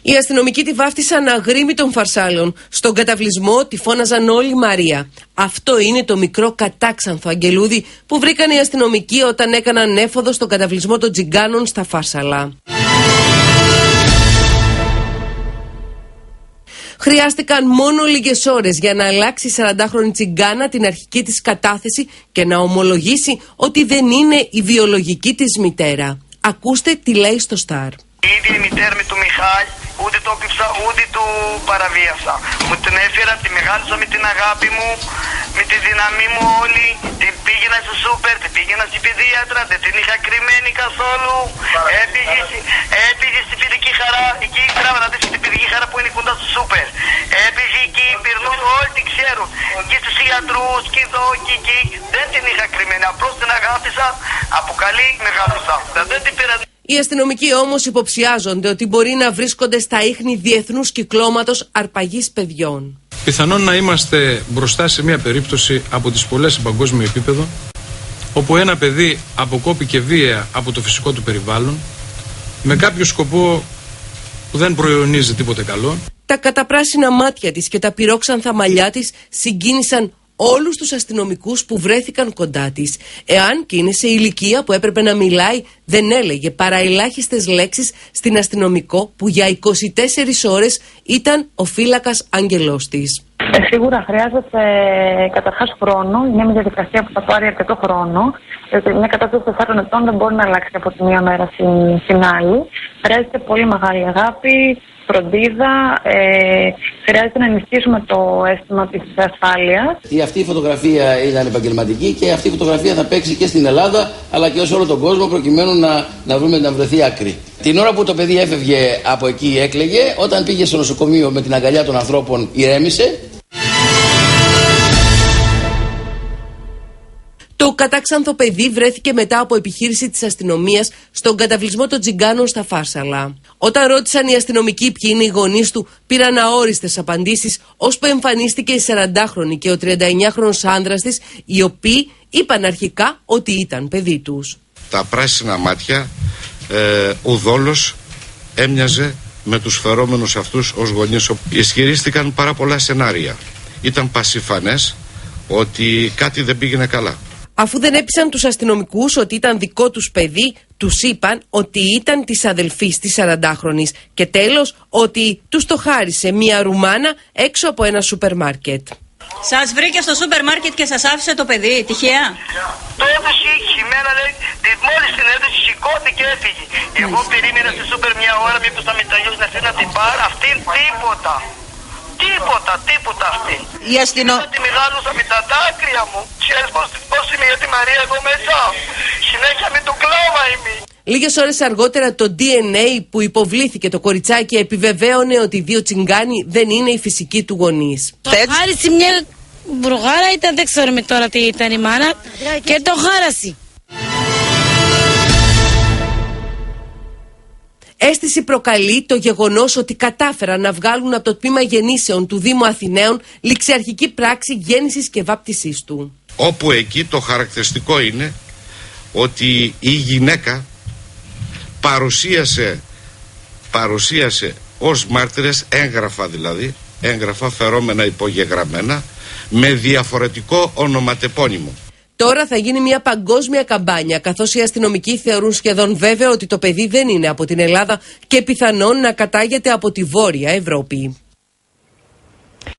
Οι αστυνομικοί τη βάφτισαν αγρίμη των φαρσάλων. Στον καταβλισμό τη φώναζαν όλοι Μαρία. Αυτό είναι το μικρό κατάξανθο αγγελούδι που βρήκαν οι αστυνομικοί όταν έκαναν έφοδο στον καταβλισμό των Τζιγκάνων στα Φάρσαλα. Χρειάστηκαν μόνο λίγες ώρες για να αλλάξει η 40χρονη Τσιγκάνα την αρχική της κατάθεση και να ομολογήσει ότι δεν είναι η βιολογική της μητέρα. Ακούστε τι λέει στο Σταρ. Η ίδια η μητέρα με του Μιχάλη, ούτε το έπιψα, ούτε του παραβίασα. Μου την έφερα, τη μεγάλωσα με την αγάπη μου, με τη δύναμή μου όλη. Την πήγαινα στο σούπερ, την πήγαινα στην παιδίατρα, δεν την είχα κρυμμένη καθόλου. Έπηγε στην παιδική χαρά, εκεί τράβανα στην παιδική χαρά που είναι κοντά στο σούπερ. Έπηγε εκεί, περνούν, όλοι την ξέρουν. Και στους ιατρούς, και εδώ και εκεί. Δεν την είχα κρυμμένη, απλώς την αγάπησα, από καλή μεγάλωσα. Δεν την πήρα. Οι αστυνομικοί όμως υποψιάζονται ότι μπορεί να βρίσκονται στα ίχνη διεθνούς κυκλώματος αρπαγής παιδιών. Πιθανόν να είμαστε μπροστά σε μια περίπτωση από τις πολλές σε παγκόσμιο επίπεδο, όπου ένα παιδί αποκόπηκε βία από το φυσικό του περιβάλλον, με κάποιο σκοπό που δεν προϊονίζει τίποτε καλό. Τα καταπράσινα μάτια της και τα πυρόξανθα μαλλιά της συγκίνησαν όλους τους αστυνομικούς που βρέθηκαν κοντά της. Εάν και είναι σε ηλικία που έπρεπε να μιλάει, δεν έλεγε παρά ελάχιστες λέξεις στην αστυνομικό που για 24 ώρες ήταν ο φύλακας άγγελός της. Σίγουρα χρειάζεται καταρχάς χρόνο, είναι μια διαδικασία που θα πάρει αρκετό χρόνο. Μια κατάσταση 4 ετών δεν μπορεί να αλλάξει από τη μία μέρα στην άλλη. Χρειάζεται πολύ μεγάλη αγάπη, φροντίδα, χρειάζεται να ενισχύσουμε το αίσθημα της ασφάλειας. Αυτή η φωτογραφία ήταν επαγγελματική και αυτή η φωτογραφία θα παίξει και στην Ελλάδα αλλά και σε όλο τον κόσμο προκειμένου να βρεθεί άκρη. Την ώρα που το παιδί έφευγε από εκεί έκλαιγε, όταν πήγε στο νοσοκομείο με την αγκαλιά των ανθρώπων ηρέμησε. Το κατάξανθο παιδί βρέθηκε μετά από επιχείρηση της αστυνομίας στον καταβλισμό των Τζιγκάνων στα Φάρσαλα. Όταν ρώτησαν οι αστυνομικοί ποιοι είναι οι γονείς του, πήραν αόριστες απαντήσεις, ώσπου εμφανίστηκε η 40χρονη και ο 39χρονος άνδρας της, οι οποίοι είπαν αρχικά ότι ήταν παιδί τους. Τα πράσινα μάτια, ο δόλος έμοιαζε με τους φερόμενους αυτούς ως γονείς. Ισχυρίστηκαν πάρα πολλά σενάρια. Ήταν πασιφανές ότι κάτι δεν πήγαινε καλά. Αφού δεν έπεισαν τους αστυνομικούς ότι ήταν δικό τους παιδί, τους είπαν ότι ήταν της αδελφής της 40χρονης και τέλος ότι τους το χάρισε μια Ρουμάνα έξω από ένα σούπερ μάρκετ. Σας βρήκε στο σούπερ μάρκετ και σας άφησε το παιδί, τυχαία? Το έδωσε χειμένα, λέει, μόλις την έδωσε σηκώθηκε και έφυγε. Εγώ περίμενα στο σούπερ μια ώρα μήπως θα μεταλλιώσει να έρθει να την πάρει, αυτήν τίποτα. Τίποτα αυτή. Η αστυνομία. Τη μεγάλωσα με τα δάκρυα μου. Ξέρεις πώς είμαι για τη Μαρία εδώ μέσα. Συνέχεια με το κλάμα είμαι. Λίγες ώρες αργότερα το DNA που υποβλήθηκε το κοριτσάκι επιβεβαίωνε ότι οι δύο Τσιγκάνοι δεν είναι οι φυσικοί του γονείς. Το χάρισε μια μπρουγάρα, ήταν, δεν ξέρουμε τώρα τι ήταν η μάνα και το χάρασε. Αίσθηση προκαλεί το γεγονός ότι κατάφεραν να βγάλουν από το τμήμα γεννήσεων του Δήμου Αθηναίων ληξιαρχική πράξη γέννησης και βάπτισής του. Όπου εκεί το χαρακτηριστικό είναι ότι η γυναίκα παρουσίασε ως μάρτυρες έγγραφα, δηλαδή έγγραφα φερόμενα υπογεγραμμένα με διαφορετικό ονοματεπώνυμο. Τώρα θα γίνει μια παγκόσμια καμπάνια, καθώς οι αστυνομικοί θεωρούν σχεδόν βέβαιο ότι το παιδί δεν είναι από την Ελλάδα και πιθανόν να κατάγεται από τη Βόρεια Ευρώπη.